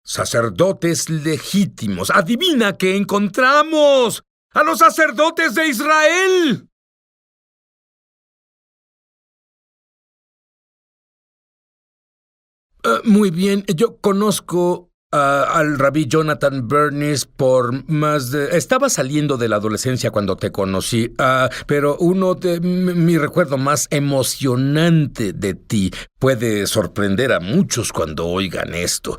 Sacerdotes legítimos. ¡Adivina qué encontramos! ¡A los sacerdotes de Israel! Muy bien, yo conozco al rabí Jonathan Bernis por más de... Estaba saliendo de la adolescencia cuando te conocí, pero mi recuerdo más emocionante de ti puede sorprender a muchos cuando oigan esto.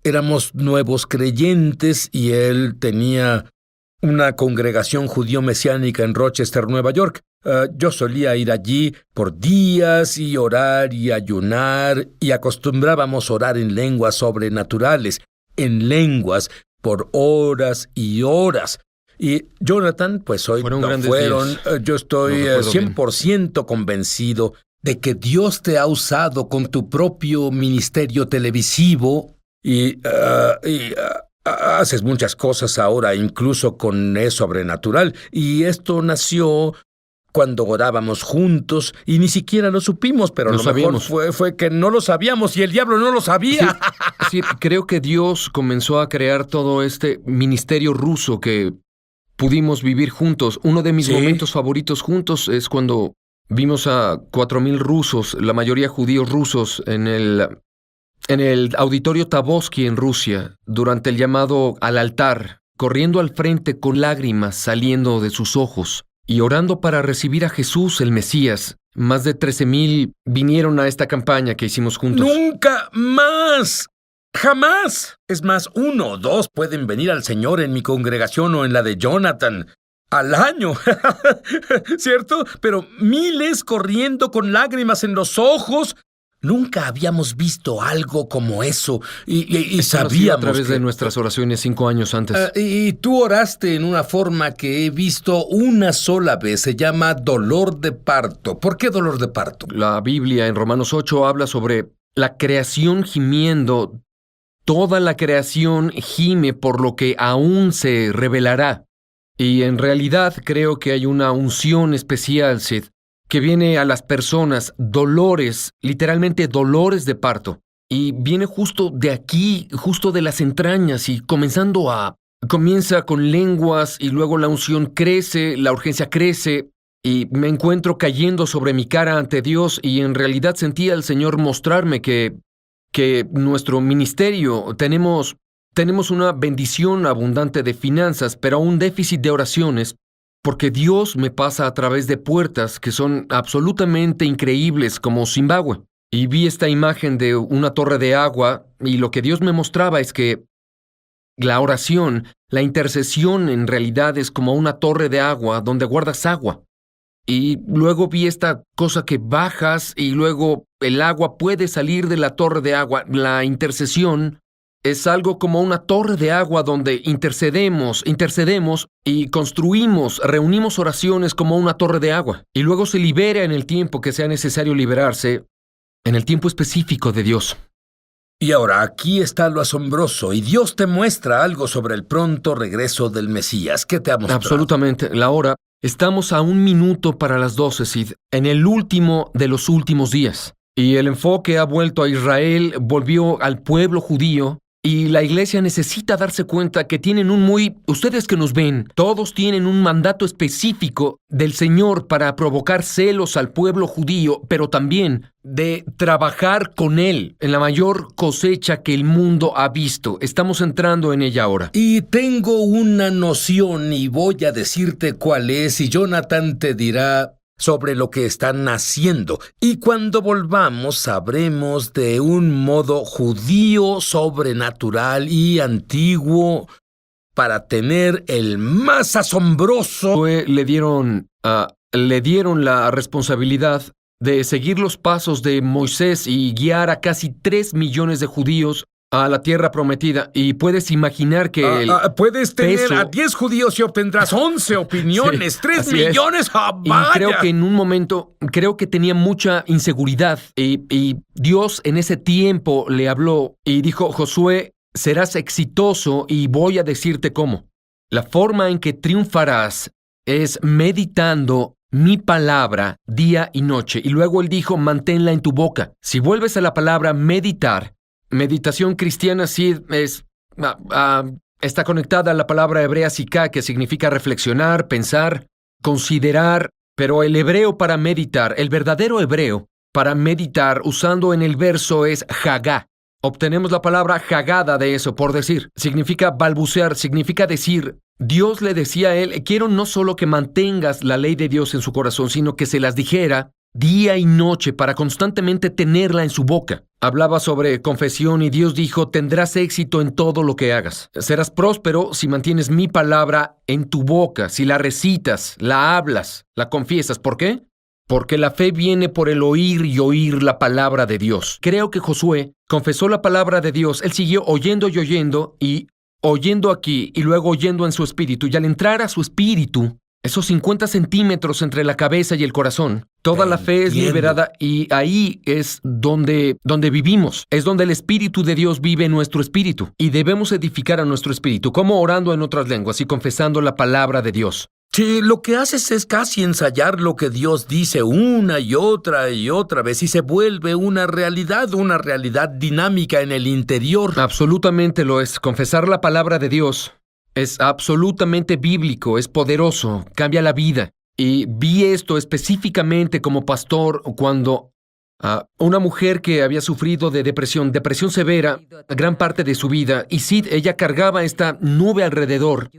Éramos nuevos creyentes y él tenía una congregación judío-mesiánica en Rochester, Nueva York. Yo solía ir allí por días y orar y ayunar, y acostumbrábamos orar en lenguas sobrenaturales, en lenguas por horas y horas. Y Jonathan, pues hoy yo estoy 100% convencido de que Dios te ha usado con tu propio ministerio televisivo y haces muchas cosas ahora, incluso con eso sobrenatural, y esto nació cuando orábamos juntos y ni siquiera lo supimos, pero lo mejor fue que no lo sabíamos y el diablo no lo sabía. Sí, creo que Dios comenzó a crear todo este ministerio ruso que pudimos vivir juntos. Uno de mis momentos favoritos juntos es cuando vimos a 4,000 rusos, la mayoría judíos rusos, en el auditorio Tabovsky en Rusia, durante el llamado al altar, corriendo al frente con lágrimas saliendo de sus ojos y orando para recibir a Jesús, el Mesías. Más de 13,000 vinieron a esta campaña que hicimos juntos. ¡Nunca más! ¡Jamás! Es más, 1 o 2 pueden venir al Señor en mi congregación o en la de Jonathan al año, ¿cierto? Pero miles corriendo con lágrimas en los ojos. Nunca habíamos visto algo como eso y sabíamos a través de nuestras oraciones 5 años antes. Y tú oraste en una forma que he visto una sola vez. Se llama dolor de parto. ¿Por qué dolor de parto? La Biblia en Romanos 8 habla sobre la creación gimiendo. Toda la creación gime por lo que aún se revelará. Y en realidad creo que hay una unción especial, Sid, que viene a las personas, dolores, literalmente dolores de parto. Y viene justo de aquí, justo de las entrañas, y comienza con lenguas, y luego la unción crece, la urgencia crece, y me encuentro cayendo sobre mi cara ante Dios, y en realidad sentía al Señor mostrarme que nuestro ministerio tenemos una bendición abundante de finanzas, pero un déficit de oraciones, porque Dios me pasa a través de puertas que son absolutamente increíbles, como Zimbabue. Y vi esta imagen de una torre de agua, y lo que Dios me mostraba es que la oración, la intercesión en realidad es como una torre de agua donde guardas agua. Y luego vi esta cosa que bajas y luego el agua puede salir de la torre de agua. La intercesión es algo como una torre de agua donde intercedemos y construimos, reunimos oraciones como una torre de agua. Y luego se libera en el tiempo que sea necesario liberarse, en el tiempo específico de Dios. Y ahora aquí está lo asombroso, y Dios te muestra algo sobre el pronto regreso del Mesías. ¿Qué te ha mostrado? Absolutamente. La hora. Estamos a 1 minuto para las 12, Sid, en el último de los últimos días. Y el enfoque ha vuelto a Israel, volvió al pueblo judío. Y la iglesia necesita darse cuenta que ustedes que nos ven, todos tienen un mandato específico del Señor para provocar celos al pueblo judío, pero también de trabajar con Él en la mayor cosecha que el mundo ha visto. Estamos entrando en ella ahora. Y tengo una noción y voy a decirte cuál es, y Jonathan te dirá sobre lo que están haciendo. Y cuando volvamos sabremos de un modo judío, sobrenatural y antiguo para tener el más asombroso. Le dieron la responsabilidad de seguir los pasos de Moisés y guiar a casi 3 millones de judíos a la tierra prometida. Y puedes imaginar que puedes tener a 10 judíos y obtendrás 11 opiniones. Sí, 3 millones. Y creo que en un momento, tenía mucha inseguridad. Y Dios en ese tiempo le habló y dijo: Josué, serás exitoso y voy a decirte cómo. La forma en que triunfarás es meditando mi palabra día y noche. Y luego él dijo: manténla en tu boca. Si vuelves a la palabra meditar, meditación cristiana sí está conectada a la palabra hebrea siká, que significa reflexionar, pensar, considerar, pero el hebreo para meditar, el verdadero hebreo para meditar usando en el verso es hagá. Obtenemos la palabra hagada de eso, por decir. Significa balbucear, significa decir. Dios le decía a él, quiero no solo que mantengas la ley de Dios en su corazón, sino que se las dijera día y noche para constantemente tenerla en su boca. Hablaba sobre confesión y Dios dijo, tendrás éxito en todo lo que hagas. Serás próspero si mantienes mi palabra en tu boca, si la recitas, la hablas, la confiesas. ¿Por qué? Porque la fe viene por el oír y oír la palabra de Dios. Creo que Josué confesó la palabra de Dios. Él siguió oyendo y oyendo aquí y luego oyendo en su espíritu. Y al entrar a su espíritu, esos 50 centímetros entre la cabeza y el corazón, toda la fe es liberada y ahí es donde vivimos. Es donde el Espíritu de Dios vive en nuestro espíritu. Y debemos edificar a nuestro espíritu, como orando en otras lenguas y confesando la palabra de Dios. Sí, lo que haces es casi ensayar lo que Dios dice una y otra vez y se vuelve una realidad dinámica en el interior. Absolutamente lo es. Confesar la palabra de Dios es absolutamente bíblico, es poderoso, cambia la vida. Y vi esto específicamente como pastor cuando una mujer que había sufrido de depresión severa, gran parte de su vida, y sí, ella cargaba esta nube alrededor,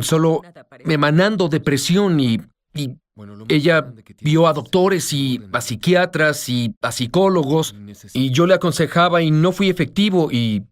solo emanando depresión y ella vio a doctores y a psiquiatras y a psicólogos y yo le aconsejaba y no fui efectivo y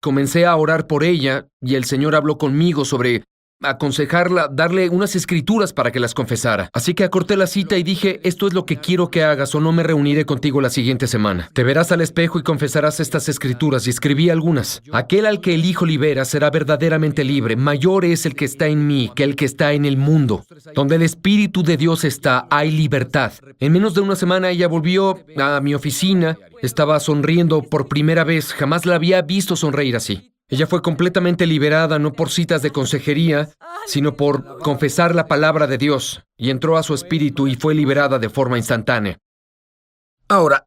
comencé a orar por ella y el Señor habló conmigo sobre aconsejarla, darle unas escrituras para que las confesara. Así que acorté la cita y dije, esto es lo que quiero que hagas o no me reuniré contigo la siguiente semana. Te verás al espejo y confesarás estas escrituras y escribí algunas. Aquel al que el Hijo libera será verdaderamente libre. Mayor es el que está en mí que el que está en el mundo. Donde el Espíritu de Dios está, hay libertad. En menos de una semana ella volvió a mi oficina. Estaba sonriendo por primera vez. Jamás la había visto sonreír así. Ella fue completamente liberada no por citas de consejería, sino por confesar la palabra de Dios, y entró a su espíritu y fue liberada de forma instantánea. Ahora,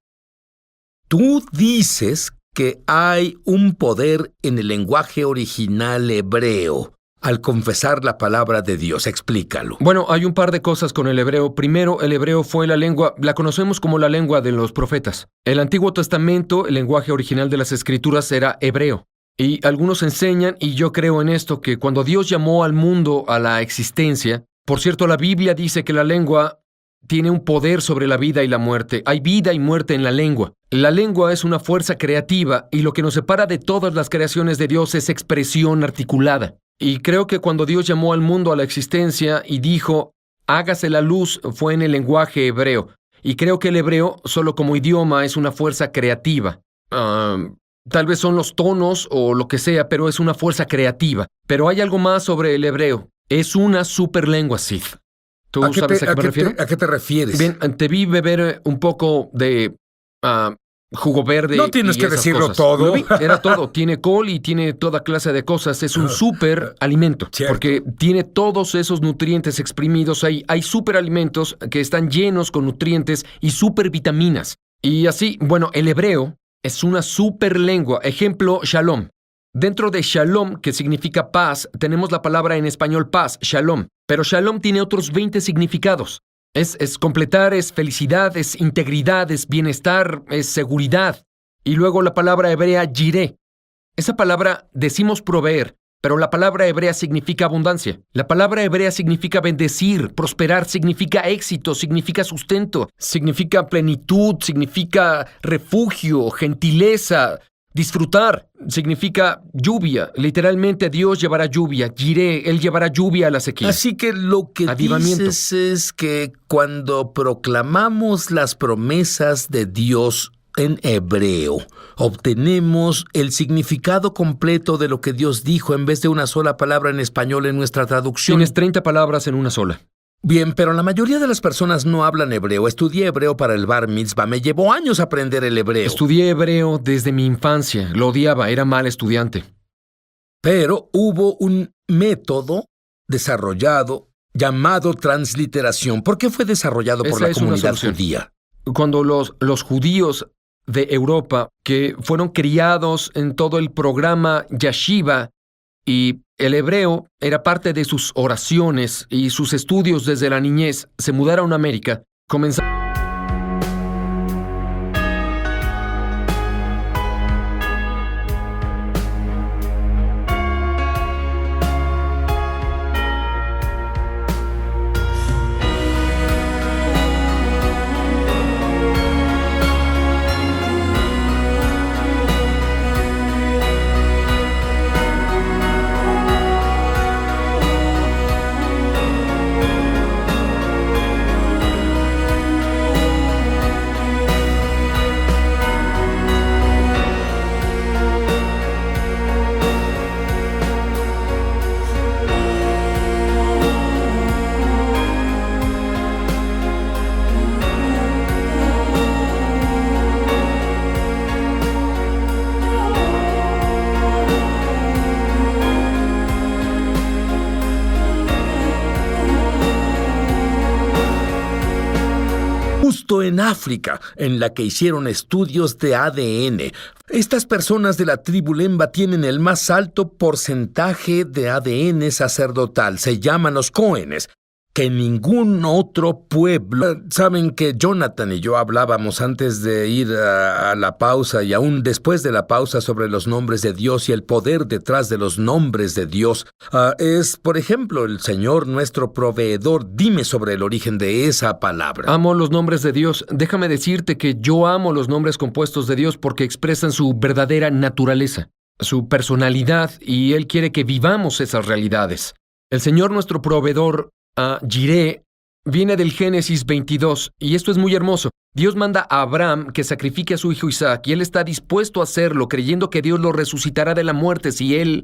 tú dices que hay un poder en el lenguaje original hebreo al confesar la palabra de Dios. Explícalo. Bueno, hay un par de cosas con el hebreo. Primero, el hebreo fue la lengua, la conocemos como la lengua de los profetas. El Antiguo Testamento, el lenguaje original de las Escrituras era hebreo. Y algunos enseñan, y yo creo en esto, que cuando Dios llamó al mundo a la existencia, por cierto, la Biblia dice que la lengua tiene un poder sobre la vida y la muerte. Hay vida y muerte en la lengua. La lengua es una fuerza creativa y lo que nos separa de todas las creaciones de Dios es expresión articulada. Y creo que cuando Dios llamó al mundo a la existencia y dijo, hágase la luz, fue en el lenguaje hebreo. Y creo que el hebreo, solo como idioma, es una fuerza creativa. Tal vez son los tonos o lo que sea, pero es una fuerza creativa. Pero hay algo más sobre el hebreo. Es una superlengua, Sid. ¿Tú sabes a qué me refiero? ¿A qué te refieres? Bien, te vi beber un poco de jugo verde. No tienes que decirlo cosas. todo. Lo vi, era todo. Tiene col y tiene toda clase de cosas. Es un super alimento. Cierto. Porque tiene todos esos nutrientes exprimidos ahí. Hay superalimentos que están llenos con nutrientes y supervitaminas. Y así, bueno, el hebreo es una superlengua. Ejemplo, shalom. Dentro de shalom, que significa paz, tenemos la palabra en español paz, shalom. Pero shalom tiene otros 20 significados. Es completar, es felicidad, es integridad, es bienestar, es seguridad. Y luego la palabra hebrea jireh. Esa palabra decimos proveer, pero la palabra hebrea significa abundancia. La palabra hebrea significa bendecir, prosperar, significa éxito, significa sustento, significa plenitud, significa refugio, gentileza, disfrutar, significa lluvia. Literalmente Dios llevará lluvia, jireh, Él llevará lluvia a la sequía. Así que lo que dices es que cuando proclamamos las promesas de Dios en hebreo, obtenemos el significado completo de lo que Dios dijo en vez de una sola palabra en español en nuestra traducción. Tienes 30 palabras en una sola. Bien, pero la mayoría de las personas no hablan hebreo. Estudié hebreo para el bar mitzvah. Me llevó años aprender el hebreo. Estudié hebreo desde mi infancia. Lo odiaba, era mal estudiante. Pero hubo un método desarrollado llamado transliteración. ¿Por qué fue desarrollado por la comunidad judía? Cuando los judíos de Europa que fueron criados en todo el programa Yeshiva, y el hebreo era parte de sus oraciones y sus estudios desde la niñez. Se mudaron a América, comenzaron. Justo en África, en la que hicieron estudios de ADN. Estas personas de la tribu Lemba tienen el más alto porcentaje de ADN sacerdotal. Se llaman los Cohenes, que ningún otro pueblo. Saben que Jonathan y yo hablábamos antes de ir a la pausa y aún después de la pausa sobre los nombres de Dios y el poder detrás de los nombres de Dios. Es, por ejemplo, el Señor nuestro proveedor. Dime sobre el origen de esa palabra. Amo los nombres de Dios. Déjame decirte que yo amo los nombres compuestos de Dios porque expresan su verdadera naturaleza, su personalidad, y Él quiere que vivamos esas realidades. El Señor nuestro proveedor, Jireh, viene del Génesis 22, y esto es muy hermoso. Dios manda a Abraham que sacrifique a su hijo Isaac, y él está dispuesto a hacerlo, creyendo que Dios lo resucitará de la muerte si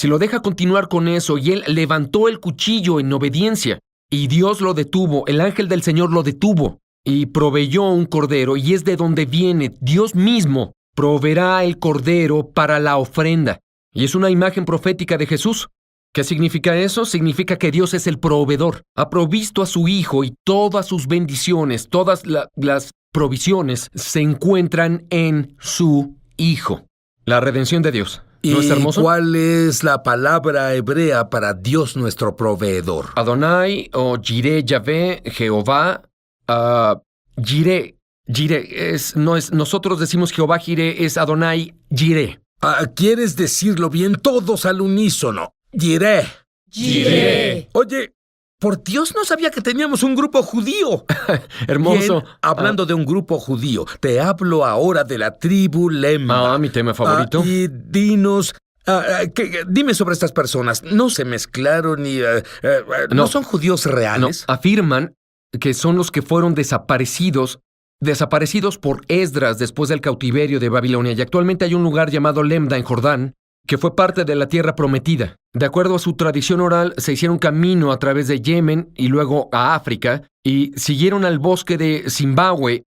lo deja continuar con eso, y él levantó el cuchillo en obediencia, y Dios lo detuvo, el ángel del Señor lo detuvo, y proveyó un cordero, y es de donde viene. Dios mismo proveerá el cordero para la ofrenda, y es una imagen profética de Jesús. ¿Qué significa eso? Significa que Dios es el proveedor. Ha provisto a su Hijo y todas sus bendiciones, todas las provisiones se encuentran en su Hijo. La redención de Dios. ¿No es hermoso? ¿Y cuál es la palabra hebrea para Dios nuestro proveedor? Adonai o Jireh, Yahvé, Jehová. Jireh nosotros decimos Jehová Jireh, es Adonai Jireh. ¿Quieres decirlo bien todos al unísono? Jireh. Jireh. Oye, por Dios, no sabía que teníamos un grupo judío. Hermoso. Bien, hablando de un grupo judío, te hablo ahora de la tribu Lemba. Mi tema favorito. Y dinos, dime sobre estas personas. ¿No se mezclaron y no son judíos reales? No, afirman que son los que fueron desaparecidos por Esdras después del cautiverio de Babilonia, y actualmente hay un lugar llamado Lemda en Jordán, que fue parte de la tierra prometida. De acuerdo a su tradición oral, se hicieron camino a través de Yemen y luego a África, y siguieron al bosque de Zimbabue.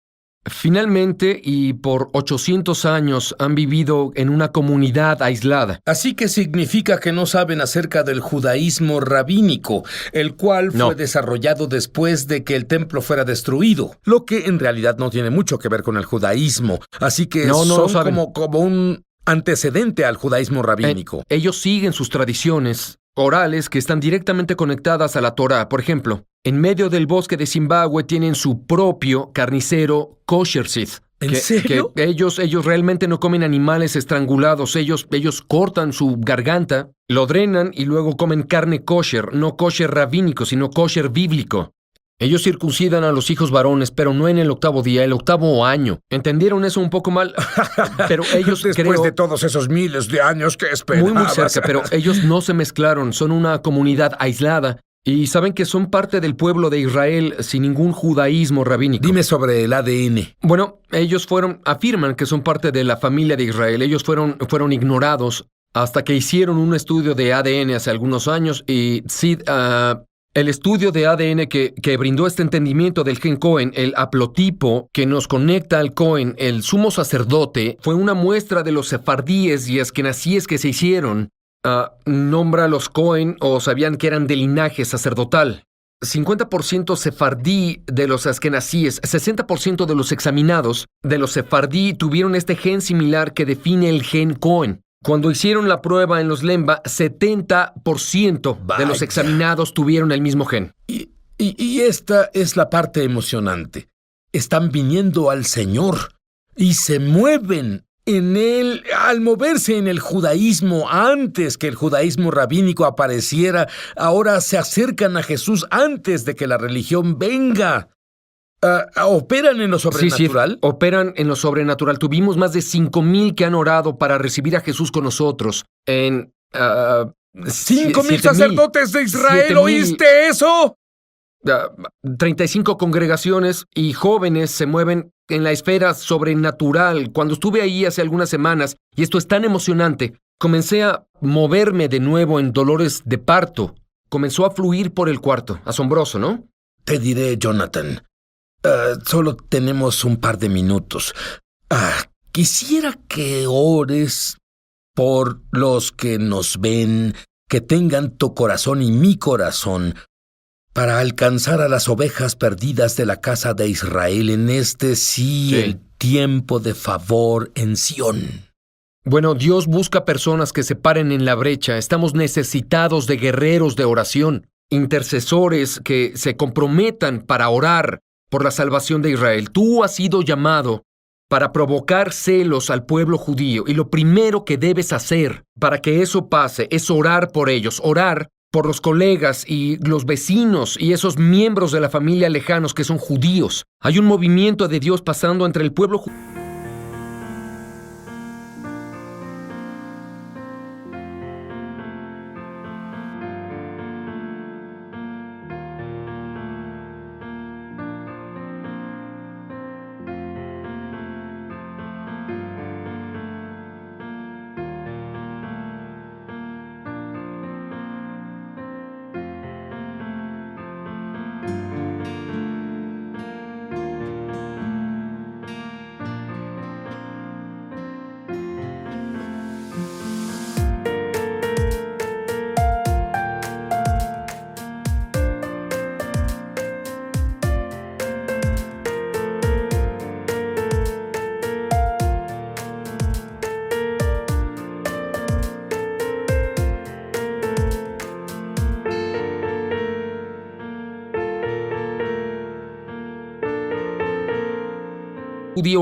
Finalmente, y por 800 años, han vivido en una comunidad aislada. Así que significa que no saben acerca del judaísmo rabínico, el cual fue desarrollado después de que el templo fuera destruido, lo que en realidad no tiene mucho que ver con el judaísmo. Así que son como un antecedente al judaísmo rabínico. Ellos siguen sus tradiciones orales que están directamente conectadas a la Torá. Por ejemplo, en medio del bosque de Zimbabue tienen su propio carnicero kosher sith. ¿En serio? Que ellos realmente no comen animales estrangulados. Ellos cortan su garganta, lo drenan y luego comen carne kosher, no kosher rabínico, sino kosher bíblico. Ellos circuncidan a los hijos varones, pero no en el 8º día, el 8º año. ¿Entendieron eso un poco mal? Pero ellos Después de todos esos miles de años que esperabas. Muy cerca, pero ellos no se mezclaron, son una comunidad aislada y saben que son parte del pueblo de Israel sin ningún judaísmo rabínico. Dime sobre el ADN. Bueno, ellos afirman que son parte de la familia de Israel. Ellos fueron ignorados hasta que hicieron un estudio de ADN hace algunos años y Sid... El estudio de ADN que brindó este entendimiento del gen Cohen, el haplotipo que nos conecta al Cohen, el sumo sacerdote, fue una muestra de los sefardíes y askenazíes que se hicieron. Nombra a los Cohen o sabían que eran de linaje sacerdotal. 50% sefardí de los askenazíes, 60% de los examinados de los sefardí tuvieron este gen similar que define el gen Cohen. Cuando hicieron la prueba en los Lemba, 70% de los Vaya. examinados tuvieron el mismo gen. Y esta es la parte emocionante. Están viniendo al Señor y se mueven en él, al moverse en el judaísmo antes que el judaísmo rabínico apareciera, ahora se acercan a Jesús antes de que la religión venga. ¿Operan en lo sobrenatural? Sí, operan en lo sobrenatural. Tuvimos más de 5,000 que han orado para recibir a Jesús con nosotros. En 5,000 sacerdotes de Israel, 7,000. ¿oíste eso? 35 congregaciones y jóvenes se mueven en la esfera sobrenatural. Cuando estuve ahí hace algunas semanas, y esto es tan emocionante, comencé a moverme de nuevo en dolores de parto. Comenzó a fluir por el cuarto. Asombroso, ¿no? Te diré, Jonathan. Solo tenemos un par de minutos. Quisiera que ores por los que nos ven, que tengan tu corazón y mi corazón, para alcanzar a las ovejas perdidas de la casa de Israel en el tiempo de favor en Sión. Bueno, Dios busca personas que se paren en la brecha. Estamos necesitados de guerreros de oración, intercesores que se comprometan para orar por la salvación de Israel. Tú has sido llamado para provocar celos al pueblo judío, y lo primero que debes hacer para que eso pase es orar por ellos, orar por los colegas y los vecinos y esos miembros de la familia lejanos que son judíos. Hay un movimiento de Dios pasando entre el pueblo judío.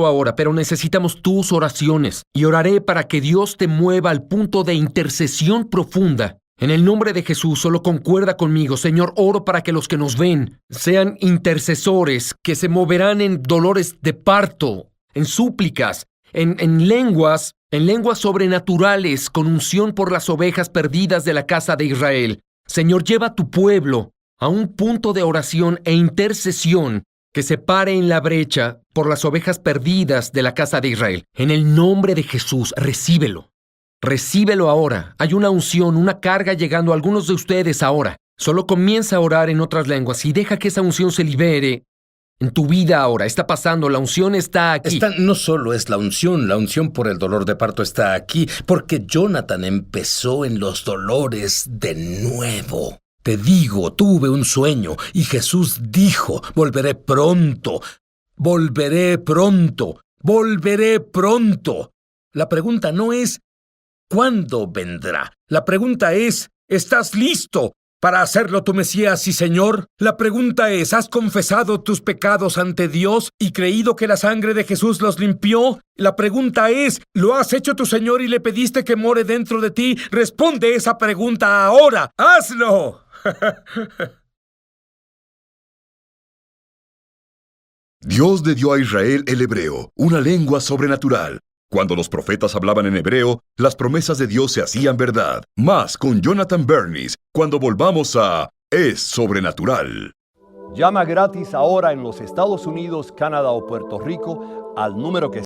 ahora, pero necesitamos tus oraciones, y oraré para que Dios te mueva al punto de intercesión profunda. En el nombre de Jesús, solo concuerda conmigo. Señor, oro para que los que nos ven sean intercesores, que se moverán en dolores de parto, en súplicas, en lenguas sobrenaturales, con unción por las ovejas perdidas de la casa de Israel. Señor, lleva a tu pueblo a un punto de oración e intercesión que se pare en la brecha por las ovejas perdidas de la casa de Israel. En el nombre de Jesús, recíbelo. Recíbelo ahora. Hay una unción, una carga llegando a algunos de ustedes ahora. Solo comienza a orar en otras lenguas y deja que esa unción se libere en tu vida ahora. Está pasando, la unción está aquí. No solo es la unción por el dolor de parto está aquí, porque Jonathan empezó en los dolores de nuevo. Te digo, tuve un sueño y Jesús dijo, volveré pronto, volveré pronto, volveré pronto. La pregunta no es ¿cuándo vendrá? La pregunta es ¿estás listo para hacerlo tu Mesías y Señor? La pregunta es ¿has confesado tus pecados ante Dios y creído que la sangre de Jesús los limpió? La pregunta es ¿lo has hecho tu Señor y le pediste que more dentro de ti? Responde esa pregunta ahora. ¡Hazlo! Dios le dio a Israel el hebreo, una lengua sobrenatural. Cuando los profetas hablaban en hebreo, las promesas de Dios se hacían verdad. Más con Jonathan Bernis, cuando volvamos a Es Sobrenatural. Llama gratis ahora en los Estados Unidos, Canadá o Puerto Rico al número que